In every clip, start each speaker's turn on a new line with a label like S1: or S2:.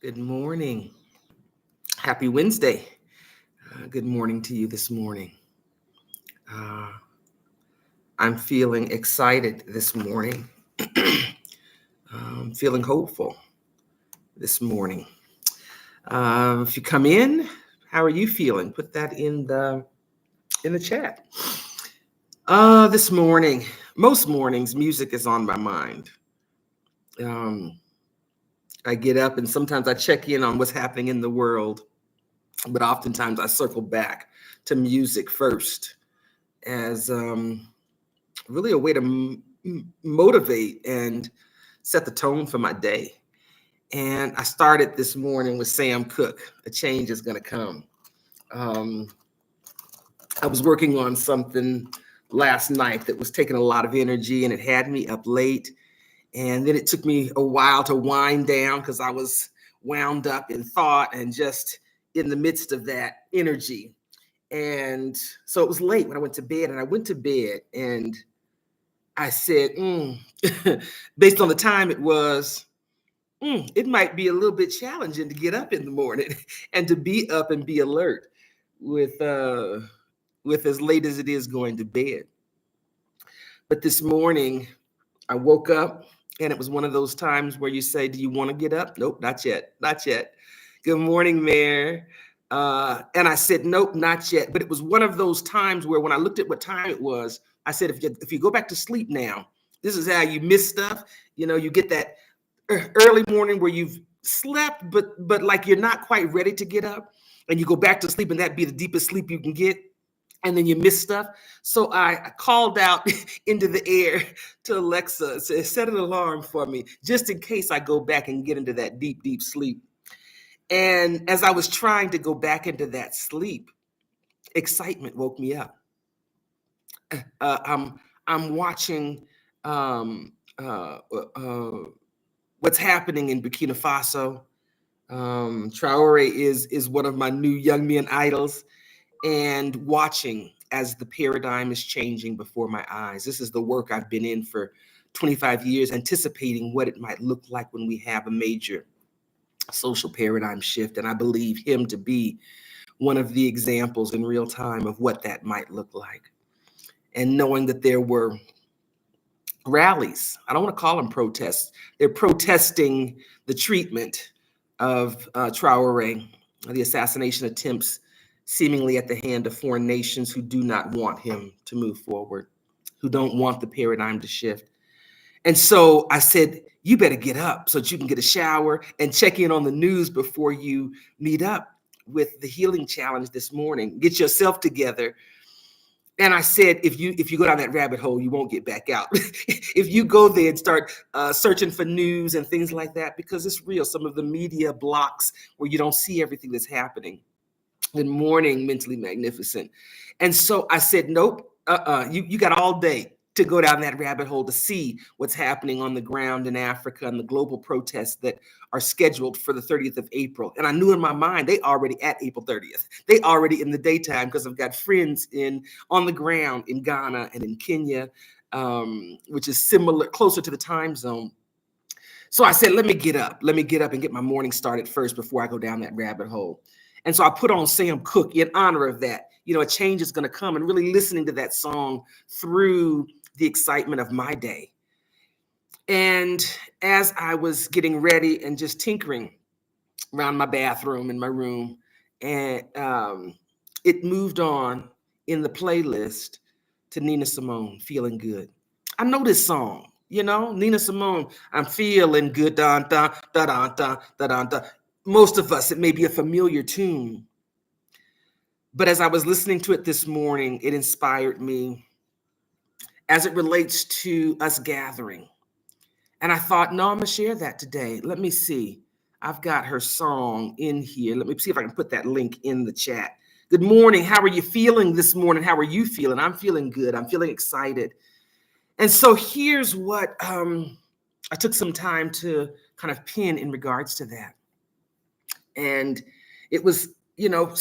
S1: Good morning. Happy Wednesday. Good morning to you this morning. Uh, I'm feeling excited this morning. Feeling hopeful this morning. If you come in, how are you feeling? Put that in the chat. This morning, most mornings, music is on my mind. Um, I get up and sometimes I check in on what's happening in the world, but oftentimes I circle back to music first as really a way to motivate and set the tone for my day. And I started this morning with Sam Cooke. A change is going to come. Um, I was working on something last night that was taking a lot of energy and it had me up late. And then it took me a while to wind down because I was wound up in thought and just in the midst of that energy. And so it was late when I went to bed, and I went to bed and I said, based on the time it was, it might be a little bit challenging to get up in the morning and to be up and be alert with as late as it is going to bed. But this morning, I woke up and it was one of those times where you say, do you want to get up? Nope, not yet, not yet. Good morning, Mayor. And I said, nope, not yet. But it was one of those times where when I looked at what time it was, I said, if you go back to sleep now, this is how you miss stuff. You know, you get that early morning where you've slept, but like you're not quite ready to get up, and you go back to sleep, and that'd be the deepest sleep you can get. And then you miss stuff. So I called out into the air to Alexa, said, set an alarm for me, just in case I go back and get into that deep, deep sleep. And as I was trying to go back into that sleep, excitement woke me up. I'm watching what's happening in Burkina Faso. Traore is one of my new young men idols, and watching as the paradigm is changing before my eyes. This is the work I've been in for 25 years, anticipating what it might look like when we have a major social paradigm shift. And I believe him to be one of the examples in real time of what that might look like. And knowing that there were rallies, I don't want to call them protests, they're protesting the treatment of Traore, the assassination attempts seemingly at the hand of foreign nations who do not want him to move forward, who don't want the paradigm to shift. And so I said, you better get up so that you can get a shower and check in on the news before you meet up with the healing challenge this morning. Get yourself together. And I said, if you go down that rabbit hole, you won't get back out. If you go there and start searching for news and things like that, because it's real. Some of the media blocks where you don't see everything that's happening. Good morning, Mentally Magnificent. And so I said, nope, you got all day to go down that rabbit hole to see what's happening on the ground in Africa and the global protests that are scheduled for the 30th of April. And I knew in my mind, they already at April 30th. They already in the daytime, because I've got friends on the ground in Ghana and in Kenya, which is similar, closer to the time zone. So I said, let me get up and get my morning started first before I go down that rabbit hole. And so I put on Sam Cooke in honor of that. You know, a change is going to come, and really listening to that song through the excitement of my day. And as I was getting ready and just tinkering around my bathroom in my room, and it moved on in the playlist to Nina Simone, Feeling Good. I know this song, you know, Nina Simone, I'm feeling good, da da da da da da da. Most of us, it may be a familiar tune. But as I was listening to it this morning, it inspired me as it relates to us gathering. And I thought, no, I'm going to share that today. Let me see. I've got her song in here. Let me see if I can put that link in the chat. Good morning. How are you feeling this morning? How are you feeling? I'm feeling good. I'm feeling excited. And so here's what I took some time to kind of pin in regards to that. And it was, you know,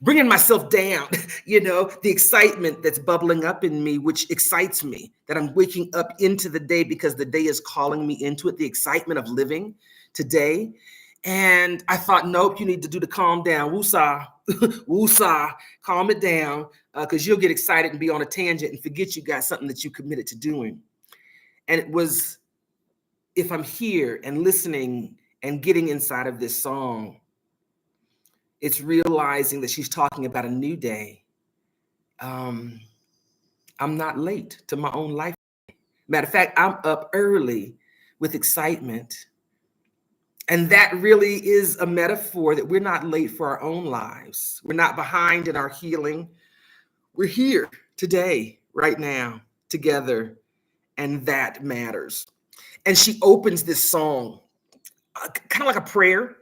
S1: bringing myself down, you know, the excitement that's bubbling up in me, which excites me, that I'm waking up into the day because the day is calling me into it, the excitement of living today. And I thought, nope, you need to do the calm down, woosah, woosah, calm it down, because you'll get excited and be on a tangent and forget you got something that you committed to doing. And it was, if I'm here and listening and getting inside of this song, it's realizing that she's talking about a new day. I'm not late to my own life. Matter of fact, I'm up early with excitement. And that really is a metaphor that we're not late for our own lives. We're not behind in our healing. We're here today, right now, together, and that matters. And she opens this song kind of like a prayer,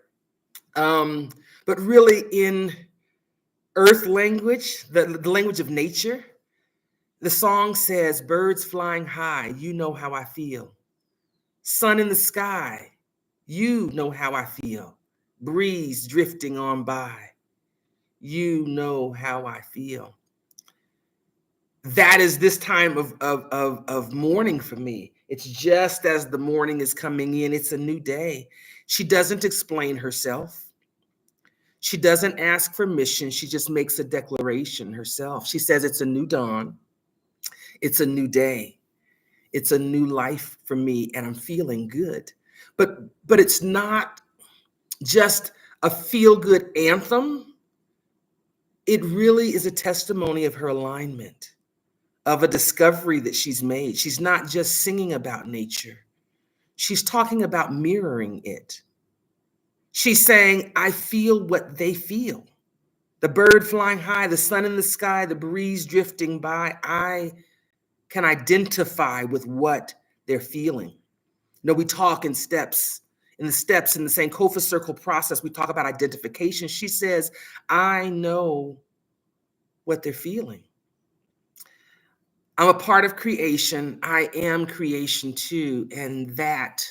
S1: but really in earth language, the language of nature. The song says, birds flying high, you know how I feel. Sun in the sky, you know how I feel. Breeze drifting on by, you know how I feel. That is this time of morning for me. It's just as the morning is coming in, it's a new day. She doesn't explain herself. She doesn't ask for mission. She just makes a declaration herself. She says, it's a new dawn. It's a new day. It's a new life for me, and I'm feeling good. But it's not just a feel-good anthem. It really is a testimony of her alignment, of a discovery that she's made. She's not just singing about nature. She's talking about mirroring it. She's saying, I feel what they feel. The bird flying high, the sun in the sky, the breeze drifting by. I can identify with what they're feeling. We talk in steps, in the same Kofa circle process. We talk about identification. She says, I know what they're feeling. I'm a part of creation. I am creation too. And that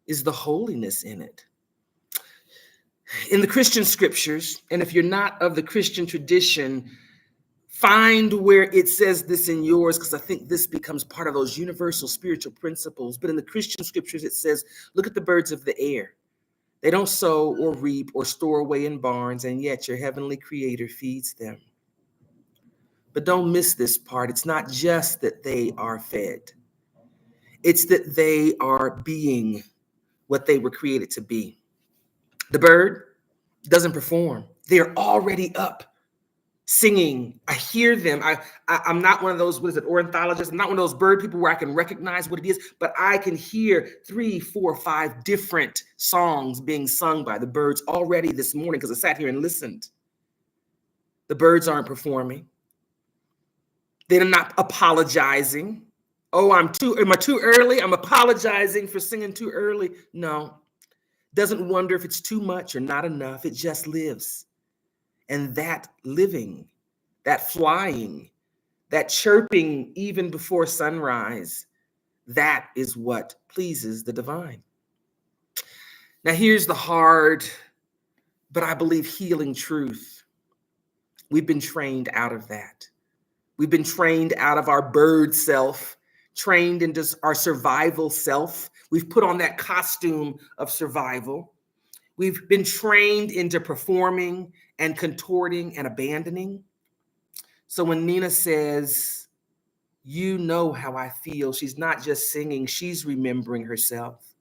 S1: is the holiness in it. In the Christian scriptures, and if you're not of the Christian tradition, find where it says this in yours, because I think this becomes part of those universal spiritual principles. But in the Christian scriptures, it says, look at the birds of the air. They don't sow or reap or store away in barns, and yet your heavenly creator feeds them. But don't miss this part. It's not just that they are fed. It's that they are being what they were created to be. The bird doesn't perform. They're already up singing. I hear them. I'm not one of those, what is it, ornithologists. I'm not one of those bird people where I can recognize what it is, but I can hear 3, 4, 5 different songs being sung by the birds already this morning because I sat here and listened. The birds aren't performing. They're not apologizing. Oh, am I too early? I'm apologizing for singing too early. No. Doesn't wonder if it's too much or not enough. It just lives. And that living, that flying, that chirping even before sunrise, that is what pleases the divine. Now, here's the hard, but I believe healing truth. We've been trained out of that. We've been trained out of our bird self, trained into our survival self. We've put on that costume of survival. We've been trained into performing and contorting and abandoning. So when Nina says, you know how I feel, she's not just singing, she's remembering herself.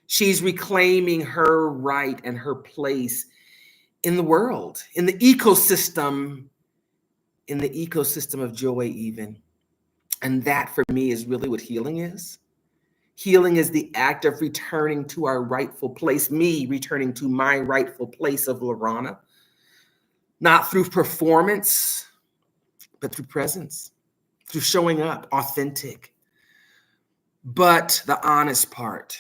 S1: She's reclaiming her right and her place in the world, in the ecosystem of joy even. And that for me is really what healing is. Healing is the act of returning to our rightful place, me returning to my rightful place of Lorana, not through performance, but through presence, through showing up authentic. But the honest part,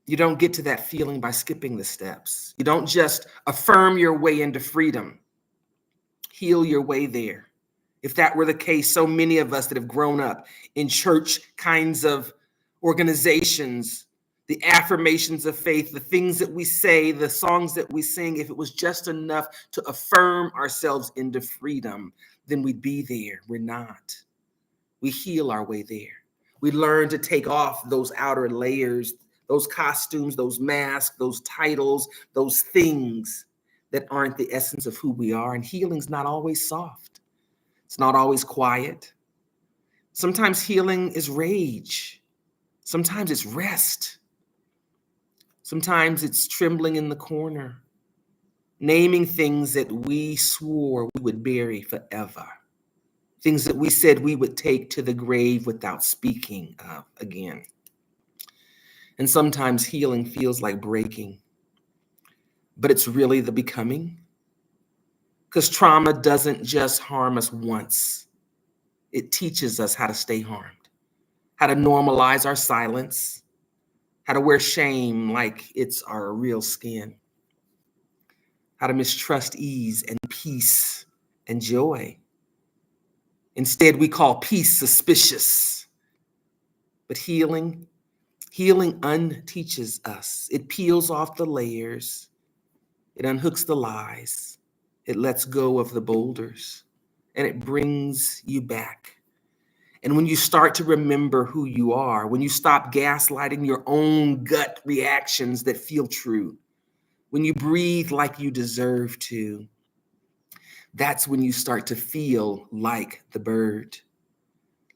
S1: you don't get to that feeling by skipping the steps. You don't just affirm your way into freedom, heal your way there. If that were the case, so many of us that have grown up in church kinds of organizations, the affirmations of faith, the things that we say, the songs that we sing, if it was just enough to affirm ourselves into freedom, then we'd be there. We're not. We heal our way there. We learn to take off those outer layers, those costumes, those masks, those titles, those things that aren't the essence of who we are. And healing's not always soft. It's not always quiet. Sometimes healing is rage. Sometimes it's rest. Sometimes it's trembling in the corner, naming things that we swore we would bury forever, things that we said we would take to the grave without speaking of again. And sometimes healing feels like breaking, but it's really the becoming. Because trauma doesn't just harm us once, it teaches us how to stay harmed, how to normalize our silence, how to wear shame like it's our real skin, how to mistrust ease and peace and joy. Instead, we call peace suspicious. But healing unteaches us. It peels off the layers. It unhooks the lies. It lets go of the boulders. And it brings you back. And when you start to remember who you are, when you stop gaslighting your own gut reactions that feel true, when you breathe like you deserve to, that's when you start to feel like the bird,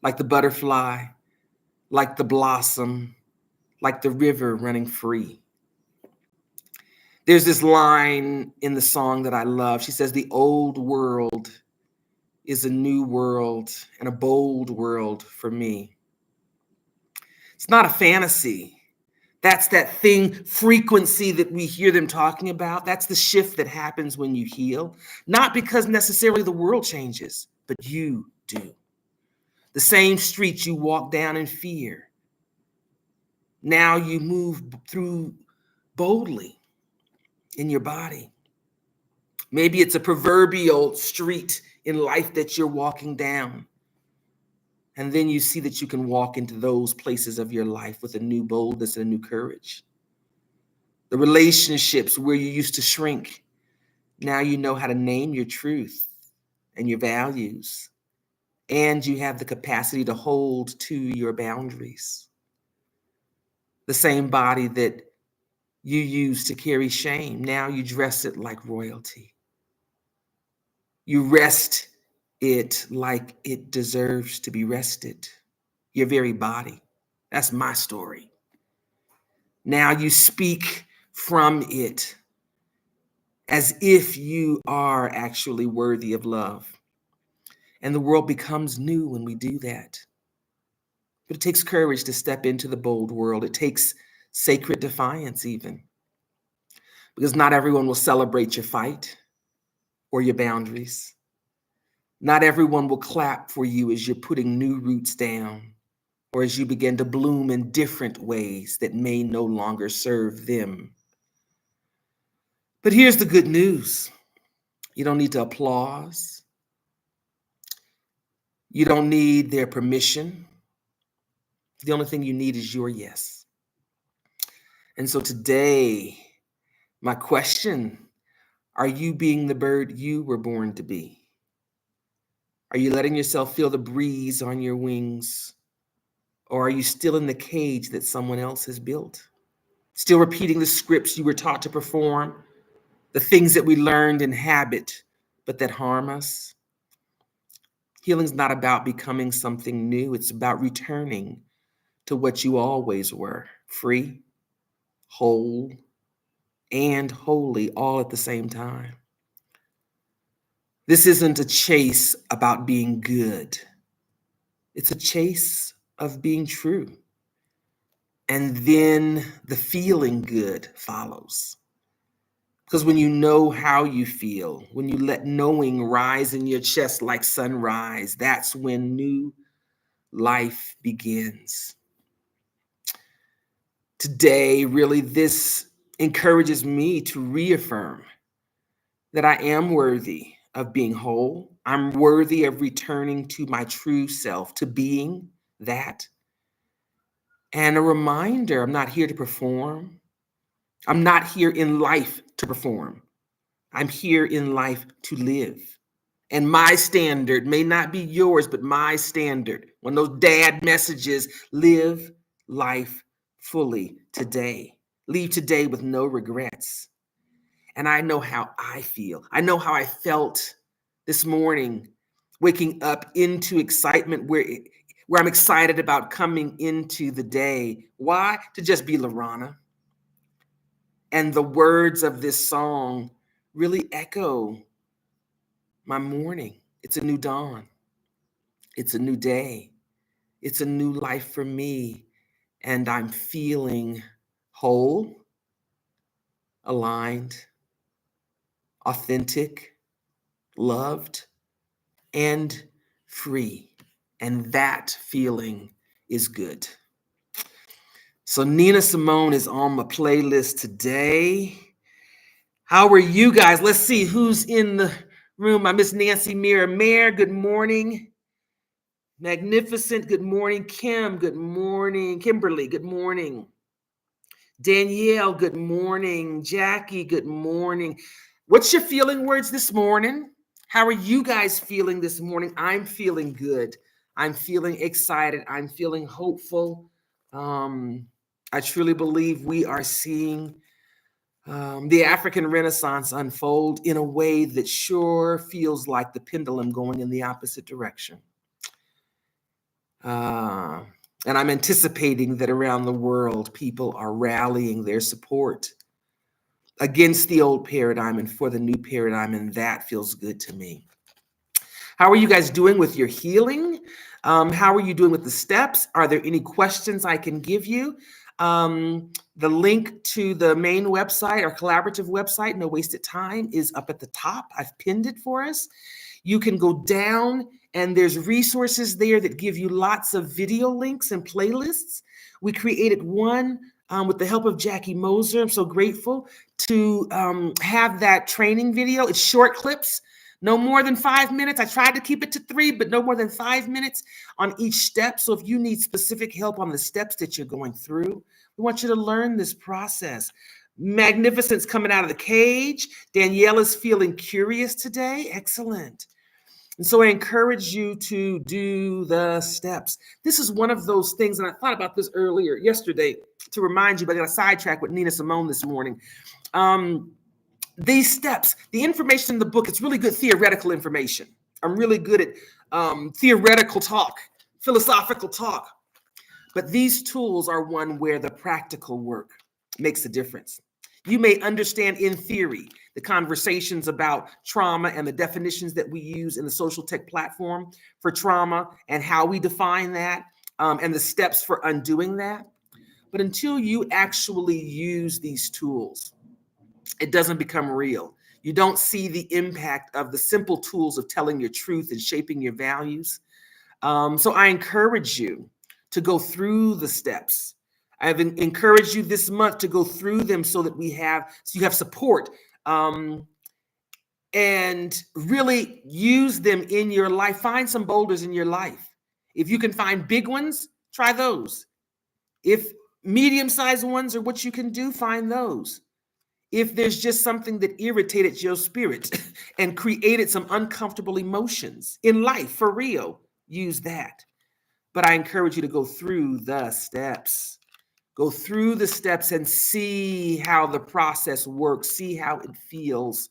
S1: like the butterfly, like the blossom, like the river running free. There's this line in the song that I love. She says, "The old world is a new world and a bold world for me." It's not a fantasy. That's that thing, frequency that we hear them talking about. That's the shift that happens when you heal. Not because necessarily the world changes, but you do. The same streets you walk down in fear, now you move through boldly in your body. Maybe it's a proverbial street in life that you're walking down. And then you see that you can walk into those places of your life with a new boldness and a new courage. The relationships where you used to shrink, now you know how to name your truth and your values. And you have the capacity to hold to your boundaries. The same body that you used to carry shame, now you dress it like royalty. You rest it like it deserves to be rested. Your very body. That's my story. Now you speak from it as if you are actually worthy of love. And the world becomes new when we do that. But it takes courage to step into the bold world. It takes sacred defiance even. Because not everyone will celebrate your fight or your boundaries. Not everyone will clap for you as you're putting new roots down or as you begin to bloom in different ways that may no longer serve them. But here's the good news. You don't need to applause. You don't need their permission. The only thing you need is your yes. And so today, my question, are you being the bird you were born to be? Are you letting yourself feel the breeze on your wings? Or are you still in the cage that someone else has built? Still repeating the scripts you were taught to perform, the things that we learned in habit, but that harm us? Healing's not about becoming something new. It's about returning to what you always were, free, whole, and holy all at the same time. This isn't a chase about being good. It's a chase of being true. And then the feeling good follows. Because when you know how you feel, when you let knowing rise in your chest like sunrise, that's when new life begins. Today, really, this encourages me to reaffirm that I am worthy of being whole. I'm worthy of returning to my true self, to being that. And a reminder, I'm not here to perform. I'm not here in life to perform. I'm here in life to live. And my standard may not be yours, but my standard, when those dad messages, live life fully today. Leave today with no regrets. And I know how I feel. I know how I felt this morning, waking up into excitement where I'm excited about coming into the day. Why? To just be Lorana. And the words of this song really echo my morning. It's a new dawn. It's a new day. It's a new life for me. And I'm feeling whole, aligned, authentic, loved, and free. And that feeling is good. So Nina Simone is on my playlist today. How are you guys? Let's see who's in the room. I miss Nancy Mayer. Good morning. Magnificent. Good morning. Kim. Good morning. Kimberly. Good morning. Danielle. Good morning. Jackie. Good morning. What's your feeling words this morning? How are you guys feeling this morning? I'm feeling good. I'm feeling excited. I'm feeling hopeful. I truly believe we are seeing the African Renaissance unfold in a way that sure feels like the pendulum going in the opposite direction. And I'm anticipating that around the world, people are rallying their support against the old paradigm and for the new paradigm, and that feels good to me. How are you guys doing with your healing? How are you doing with the steps? Are there any questions I can give you? The link to the main website, our collaborative website, No Wasted Time, is up at the top. I've pinned it for us. You can go down and there's resources there that give you lots of video links and playlists. We created one with the help of Jackie Moser. I'm so grateful to have that training video. It's short clips, no more than 5 minutes. I tried to keep it to 3, but no more than 5 minutes on each step. So if you need specific help on the steps that you're going through, we want you to learn this process. Magnificent's coming out of the cage. Danielle is feeling curious today. Excellent. And so I encourage you to do the steps. This is one of those things, and I thought about this earlier yesterday to remind you, but I got a sidetrack with Nina Simone this morning. These steps, the information in the book, it's really good theoretical information. I'm really good at theoretical talk, philosophical talk. But these tools are one where the practical work makes a difference. You may understand in theory the conversations about trauma and the definitions that we use in the social tech platform for trauma and how we define that and the steps for undoing that. But until you actually use these tools, it doesn't become real. You don't see the impact of the simple tools of telling your truth and shaping your values. So I encourage you to go through the steps. I've encouraged you this month to go through them so that you have support and really use them in your life. Find some boulders in your life. If you can find big ones, try those. If medium-sized ones are what you can do, find those. If there's just something that irritated your spirit and created some uncomfortable emotions in life, for real, use that. But I encourage you to go through the steps. Go through the steps and see how the process works, see how it feels,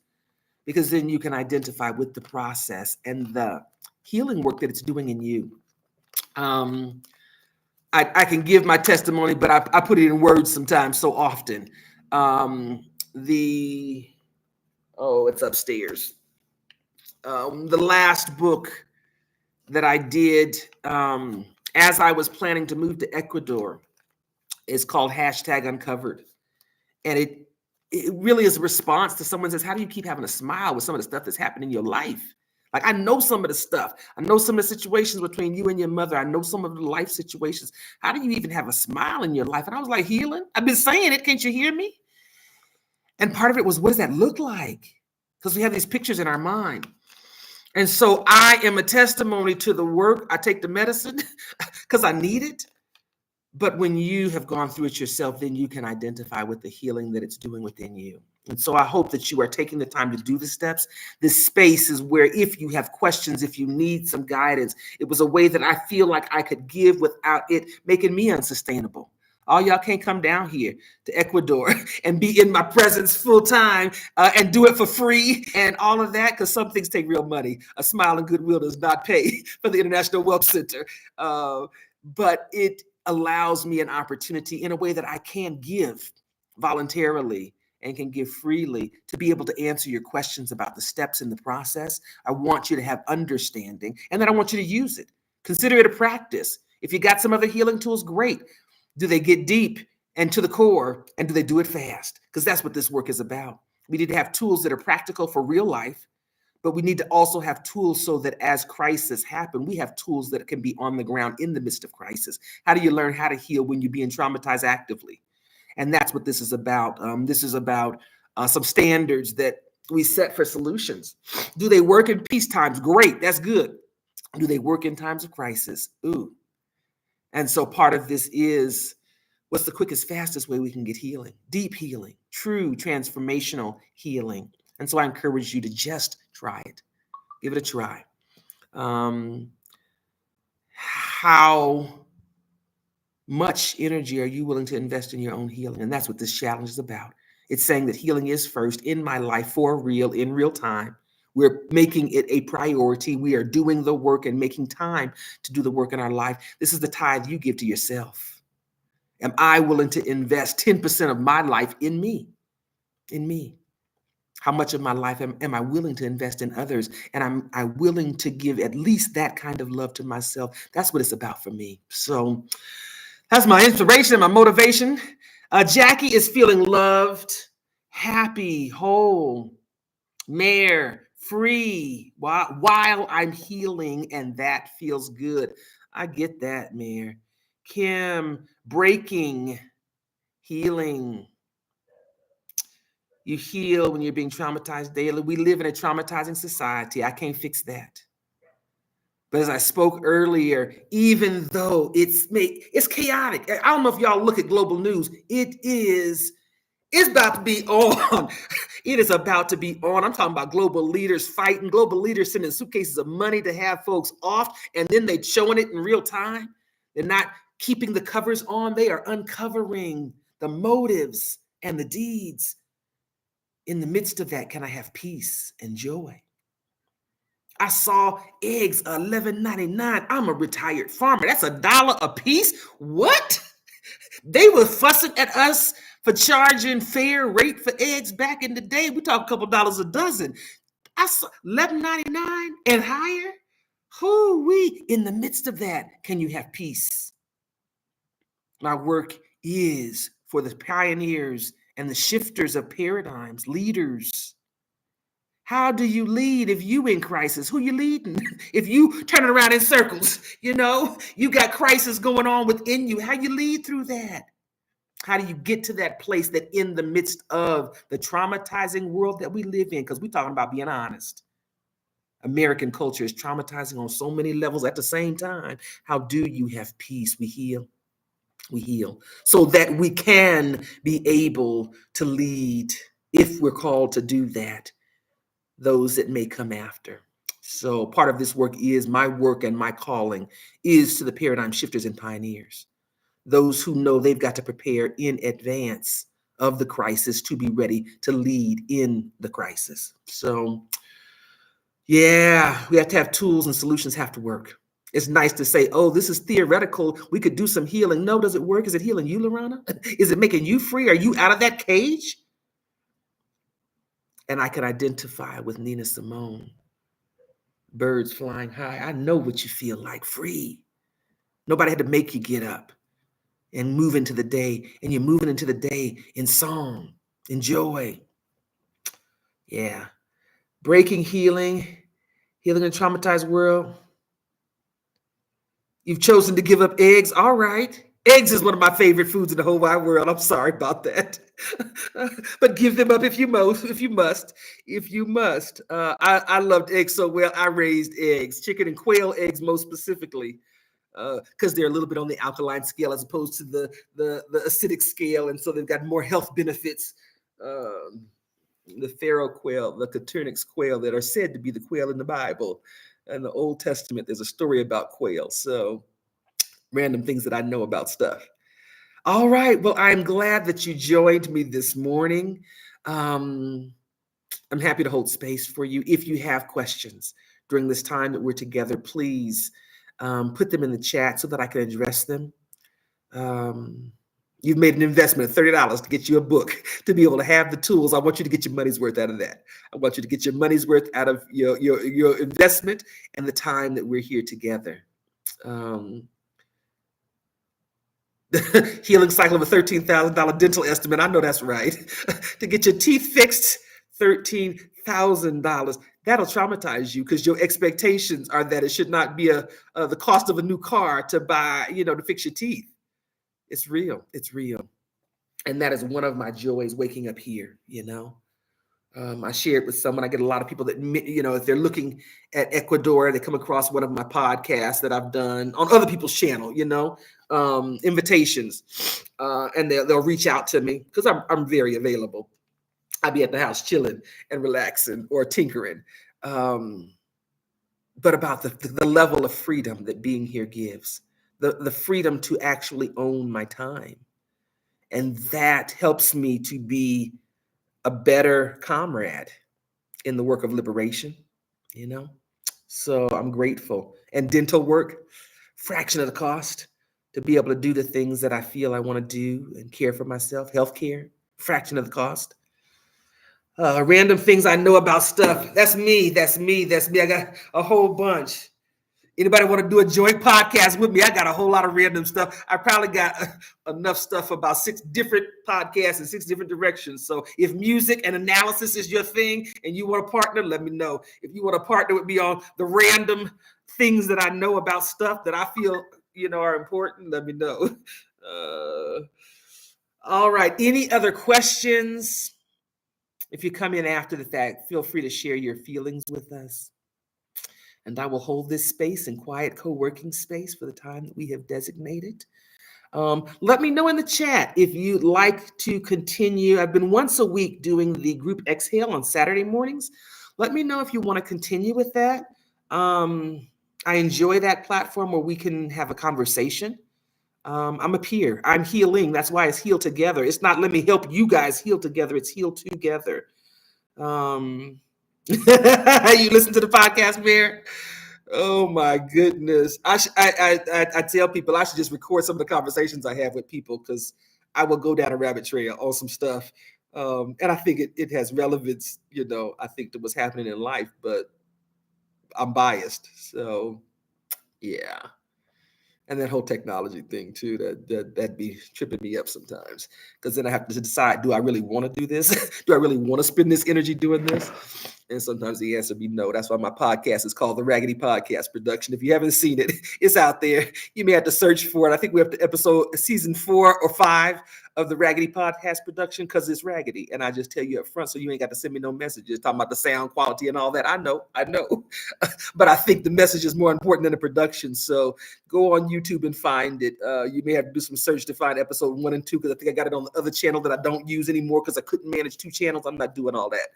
S1: because then you can identify with the process and the healing work that it's doing in you. I can give my testimony, but I put it in words sometimes so often. It's upstairs. The last book that I did as I was planning to move to Ecuador is called #Uncovered. And it really is a response to someone says, how do you keep having a smile with some of the stuff that's happening in your life? Like, I know some of the stuff. I know some of the situations between you and your mother. I know some of the life situations. How do you even have a smile in your life? And I was like, healing? I've been saying it. Can't you hear me? And part of it was, what does that look like? Because we have these pictures in our mind. And so I am a testimony to the work. I take the medicine because I need it. But when you have gone through it yourself, then you can identify with the healing that it's doing within you. And so I hope that you are taking the time to do the steps. This space is where, if you have questions, if you need some guidance, it was a way that I feel like I could give without it making me unsustainable. All y'all can't come down here to Ecuador and be in my presence full time and do it for free and all of that, because some things take real money. A smile and goodwill does not pay for the International Wealth Center. But it allows me an opportunity in a way that I can give voluntarily and can give freely to be able to answer your questions about the steps in the process. I want you to have understanding, and then I want you to use it. Consider it a practice. If you got some other healing tools, great. Do they get deep and to the core, and do they do it fast? Because that's what this work is about. We need to have tools that are practical for real life, but we need to also have tools so that as crises happen, we have tools that can be on the ground in the midst of crisis. How do you learn how to heal when you're being traumatized actively? And that's what this is about. This is about some standards that we set for solutions. Do they work in peace times? Great, that's good. Do they work in times of crisis? Ooh. And so part of this is, what's the quickest, fastest way we can get healing? Deep healing, true transformational healing. And so I encourage you to just try it. Give it a try. How much energy are you willing to invest in your own healing? And that's what this challenge is about. It's saying that healing is first in my life, for real, in real time. We're making it a priority. We are doing the work and making time to do the work in our life. This is the tithe you give to yourself. Am I willing to invest 10% of my life in me? In me. How much of my life am I willing to invest in others? And am I willing to give at least that kind of love to myself? That's what it's about for me. So that's my inspiration, my motivation. Jackie is feeling loved, happy, whole, Mayor, free while I'm healing, and that feels good. I get that, Mayor. Kim, breaking, healing. You heal when you're being traumatized daily. We live in a traumatizing society. I can't fix that. But as I spoke earlier, even though it's chaotic, I don't know if y'all look at global news. It's about to be on. It is about to be on. I'm talking about global leaders fighting, global leaders sending suitcases of money to have folks off, and then they showing it in real time. They're not keeping the covers on. They are uncovering the motives and the deeds. In the midst of that, can I have peace and joy? I saw eggs $11.99. I'm a retired farmer. That's $1 a piece. What? They were fussing at us for charging fair rate for eggs back in the day. We talk a couple dollars a dozen. I saw $11.99 and higher. Whoo-wee. In the midst of that, can you have peace? My work is for the pioneers and the shifters of paradigms, leaders. How do you lead if you in crisis? Who you leading? If you turning around in circles, you got crisis going on within you. How you lead through that? How do you get to that place that in the midst of the traumatizing world that we live in, because we're talking about being honest, American culture is traumatizing on so many levels at the same time. How do you have peace? We heal so that we can be able to lead, if we're called to do that, those that may come after. So part of this work is my work, and my calling is to the paradigm shifters and pioneers, those who know they've got to prepare in advance of the crisis to be ready to lead in the crisis. So yeah, we have to have tools, and solutions have to work. It's nice to say, oh, this is theoretical. We could do some healing. No, does it work? Is it healing you, Lorana? Is it making you free? Are you out of that cage? And I could identify with Nina Simone. Birds flying high. I know what you feel like, free. Nobody had to make you get up and move into the day. And you're moving into the day in song, in joy. Yeah. Breaking, healing a traumatized world. You've chosen to give up eggs. All right. Eggs is one of my favorite foods in the whole wide world. I'm sorry about that. But give them up if you must. I loved eggs so well, I raised eggs, chicken and quail eggs most specifically, because they're a little bit on the alkaline scale as opposed to the acidic scale. And so they've got more health benefits. The pharaoh quail, the Coturnix quail that are said to be the quail in the Bible. In the Old Testament, there's a story about quail. So random things that I know about stuff. All right. Well, I'm glad that you joined me this morning. Um, I'm happy to hold space for you. If you have questions during this time that we're together, please put them in the chat so that I can address them. Um, you've made an investment of $30 to get you a book to be able to have the tools. I want you to get your money's worth out of that. I want you to get your money's worth out of your investment and the time that we're here together. Um, the healing cycle of a $13,000 dental estimate. I know that's right. To get your teeth fixed, $13,000. That'll traumatize you because your expectations are that it should not be the cost of a new car to buy, to fix your teeth. It's real. It's real. And that is one of my joys waking up here. I shared with someone, I get a lot of people that, if they're looking at Ecuador, they come across one of my podcasts that I've done on other people's channel, invitations, and they'll reach out to me because I'm very available. I'll be at the house chilling and relaxing or tinkering. But about the level of freedom that being here gives, the freedom to actually own my time. And that helps me to be a better comrade in the work of liberation, you know? So I'm grateful. And dental work, fraction of the cost to be able to do the things that I feel I want to do and care for myself. Healthcare, fraction of the cost. Random things I know about stuff. That's me. That's me. That's me. I got a whole bunch. Anybody want to do a joint podcast with me? I got a whole lot of random stuff. I probably got enough stuff about 6 different podcasts in 6 different directions. So if music and analysis is your thing and you want to partner, let me know. If you want to partner with me on the random things that I know about stuff that I feel, are important, let me know. All right. Any other questions? If you come in after the fact, feel free to share your feelings with us. And I will hold this space in quiet co-working space for the time that we have designated. Let me know in the chat if you'd like to continue. I've been once a week doing the group exhale on Saturday mornings. Let me know if you want to continue with that. I enjoy that platform where we can have a conversation. I'm a peer. I'm healing. That's why it's heal together. It's not let me help you guys heal together. It's heal together. You listen to the podcast, Bear? Oh my goodness! I tell people I should just record some of the conversations I have with people because I will go down a rabbit trail on some stuff, and I think it has relevance. I think to what's happening in life, but I'm biased, so yeah. And that whole technology thing too, that'd be tripping me up sometimes. Because then I have to decide, do I really want to do this? Do I really want to spend this energy doing this? And sometimes the answer be no. That's why my podcast is called the Raggedy Podcast Production. If you haven't seen it, it's out there. You may have to search for it. I think we have to season 4 or 5 of the Raggedy Podcast Production because it's raggedy. And I just tell you up front so you ain't got to send me no messages talking about the sound quality and all that. I know. But I think the message is more important than the production. So go on YouTube and find it. You may have to do some search to find episode 1 and 2 because I think I got it on the other channel that I don't use anymore because I couldn't manage 2 channels. I'm not doing all that.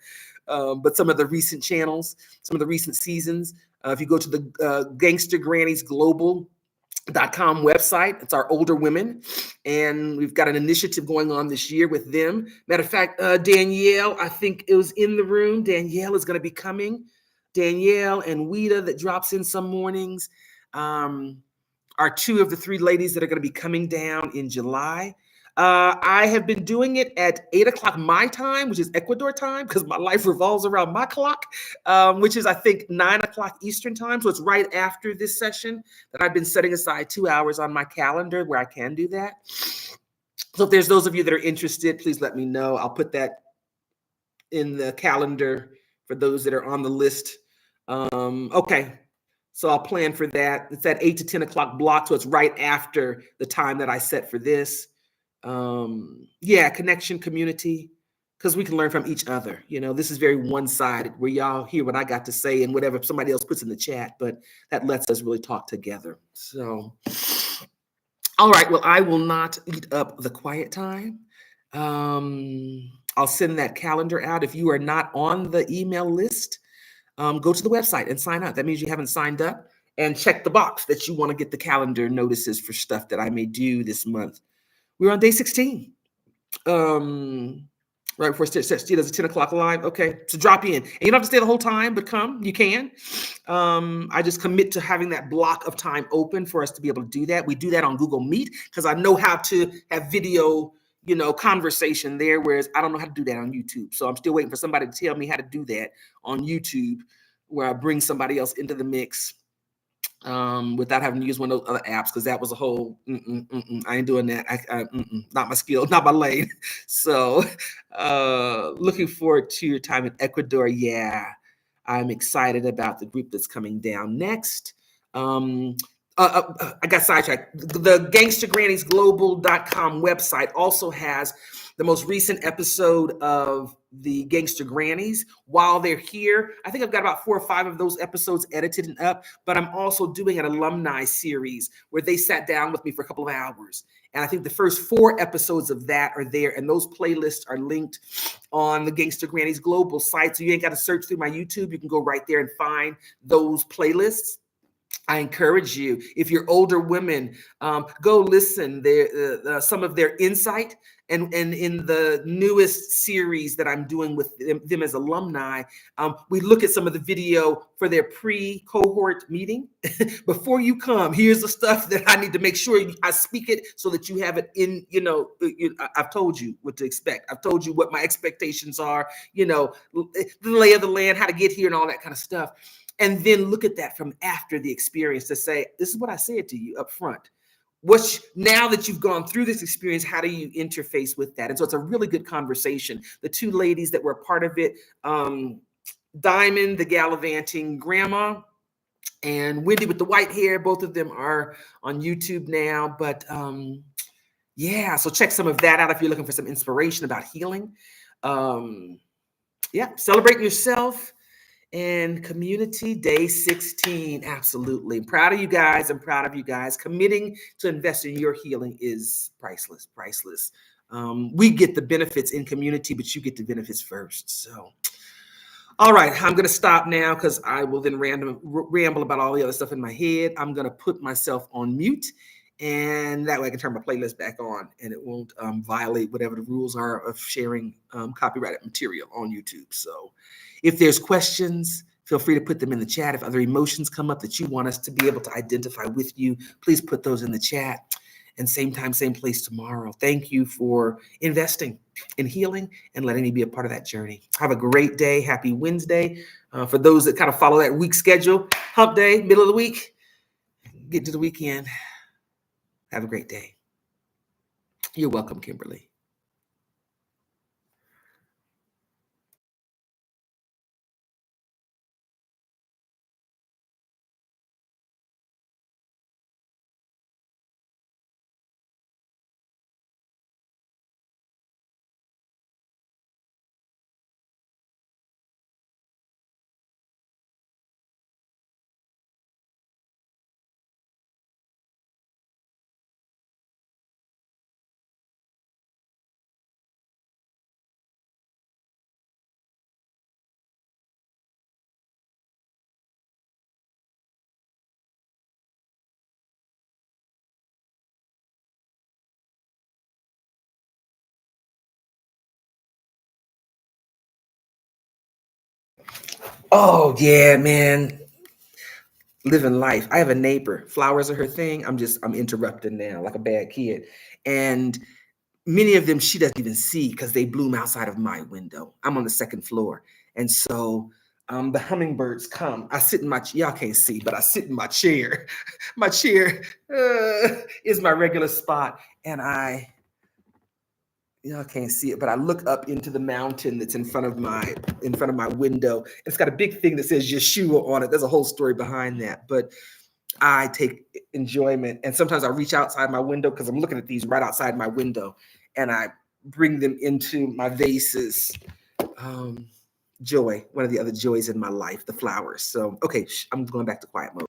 S1: But some of the recent channels, some of the recent seasons, if you go to the Gangster Grannies Global.com website. It's our older women, and we've got an initiative going on this year with them. Matter of fact, Danielle, I think it was in the room. Danielle is going to be coming. Danielle and Weta that drops in some mornings are 2 of the 3 ladies that are going to be coming down in July. I have been doing it at 8 o'clock my time, which is Ecuador time, because my life revolves around my clock, which is, I think, 9 o'clock Eastern time. So it's right after this session that I've been setting aside 2 hours on my calendar where I can do that. So if there's those of you that are interested, please let me know. I'll put that in the calendar for those that are on the list. Okay. So I'll plan for that. It's at 8 to 10 o'clock block. So it's right after the time that I set for this. Connection, community, because we can learn from each other. This is very one-sided where y'all hear what I got to say and whatever somebody else puts in the chat, but that lets us really talk together. So, all right, well, I will not eat up the quiet time. I'll send that calendar out. If you are not on the email list, go to the website and sign up. That means you haven't signed up, and check the box that you want to get the calendar notices for stuff that I may do this month. We're on day 16. Um, right before Steve does a 10 o'clock live. Okay, so drop in. And you don't have to stay the whole time, but come, you can. I just commit to having that block of time open for us to be able to do that. We do that on Google Meet because I know how to have video, conversation there, whereas I don't know how to do that on YouTube. So I'm still waiting for somebody to tell me how to do that on YouTube, where I bring somebody else into the mix without having to use one of those other apps, because that was a whole I ain't doing that. Not my skill, not my lane. So looking forward to your time in Ecuador. Yeah, I'm excited about the group that's coming down next. I got sidetracked. The gangstergranniesglobal.com website also has the most recent episode of the Gangster Grannies. While they're here, I think I've got about 4 or 5 of those episodes edited and up, but I'm also doing an alumni series where they sat down with me for a couple of hours. And I think the first 4 episodes of that are there, and those playlists are linked on the Gangster Grannies Global site. So you ain't got to search through my YouTube. You can go right there and find those playlists. I encourage you, if you're older women, go listen. Some of their insight, and in the newest series that I'm doing with them as alumni, we look at some of the video for their pre-cohort meeting. Before you come, here's the stuff that I need to make sure I speak it so that you have it in. I've told you what to expect. I've told you what my expectations are. The lay of the land, how to get here, and all that kind of stuff. And then look at that from after the experience to say, this is what I said to you up front. Now that you've gone through this experience, how do you interface with that? And so it's a really good conversation. The 2 ladies that were part of it, Diamond, the gallivanting grandma, and Wendy with the white hair, both of them are on YouTube now. But yeah, so check some of that out if you're looking for some inspiration about healing. Yeah, celebrating yourself. And community day 16. Absolutely. I'm proud of you guys. I'm proud of you guys. Committing to invest in your healing is priceless, priceless. We get the benefits in community, but you get the benefits first. So, all right, I'm going to stop now because I will then ramble about all the other stuff in my head. I'm going to put myself on mute, and that way I can turn my playlist back on and it won't violate whatever the rules are of sharing copyrighted material on YouTube. So if there's questions, feel free to put them in the chat. If other emotions come up that you want us to be able to identify with you, please put those in the chat. And same time, same place tomorrow. Thank you for investing in healing and letting me be a part of that journey. Have a great day. Happy Wednesday. For those that kind of follow that week schedule, hump day, middle of the week, get to the weekend. Have a great day. You're welcome, Kimberly. Oh, yeah, man. Living life. I have a neighbor. Flowers are her thing. I'm interrupting now like a bad kid. And many of them she doesn't even see because they bloom outside of my window. I'm on the 2nd floor. And so the hummingbirds come. I sit in y'all can't see, but I sit in my chair. My chair is my regular spot. And y'all can't see it, but I look up into the mountain that's in front of my window. It's got a big thing that says Yeshua on it. There's a whole story behind that, but I take enjoyment. And sometimes I reach outside my window because I'm looking at these right outside my window, and I bring them into my vases. Joy, one of the other joys in my life, the flowers. So, okay, I'm going back to quiet mode.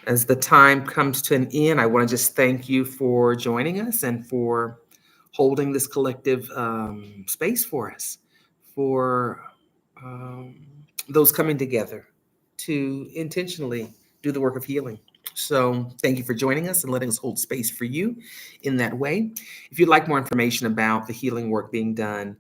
S1: As the time comes to an end, I want to just thank you for joining us and for holding this collective space for us, for um, those coming together to intentionally do the work of healing. So, thank you for joining us and letting us hold space for you in that way. If you'd like more information about the healing work being done,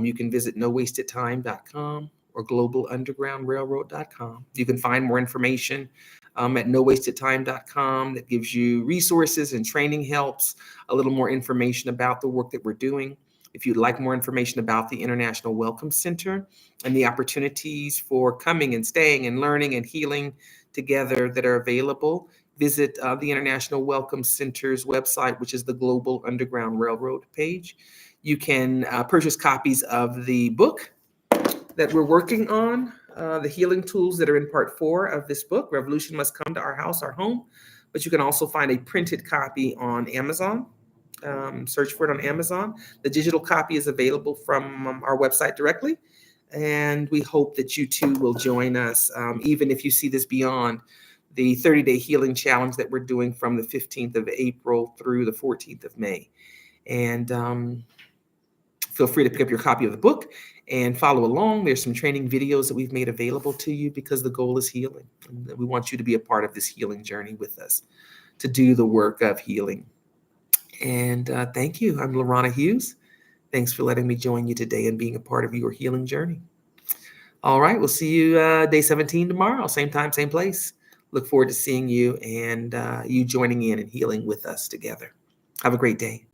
S1: you can visit nowastedtime.com or globalundergroundrailroad.com. You can find more information at nowastedtime.com that gives you resources and training helps, a little more information about the work that we're doing. If you'd like more information about the International Welcome Center and the opportunities for coming and staying and learning and healing together that are available, visit the International Welcome Center's website, which is the Global Underground Railroad page. You can purchase copies of the book that we're working on, the healing tools that are in part 4 of this book, Revolution Must Come to Our House, Our Home. But you can also find a printed copy on Amazon. Search for it on Amazon. The digital copy is available from our website directly. And we hope that you too will join us, even if you see this beyond the 30-day healing challenge that we're doing from the 15th of April through the 14th of May. And feel free to pick up your copy of the book and follow along. There's some training videos that we've made available to you because the goal is healing. And we want you to be a part of this healing journey with us, to do the work of healing. And thank you. I'm Lorana Hughes. Thanks for letting me join you today and being a part of your healing journey. All right, we'll see you day 17 tomorrow, same time, same place. Look forward to seeing you and you joining in and healing with us together. Have a great day.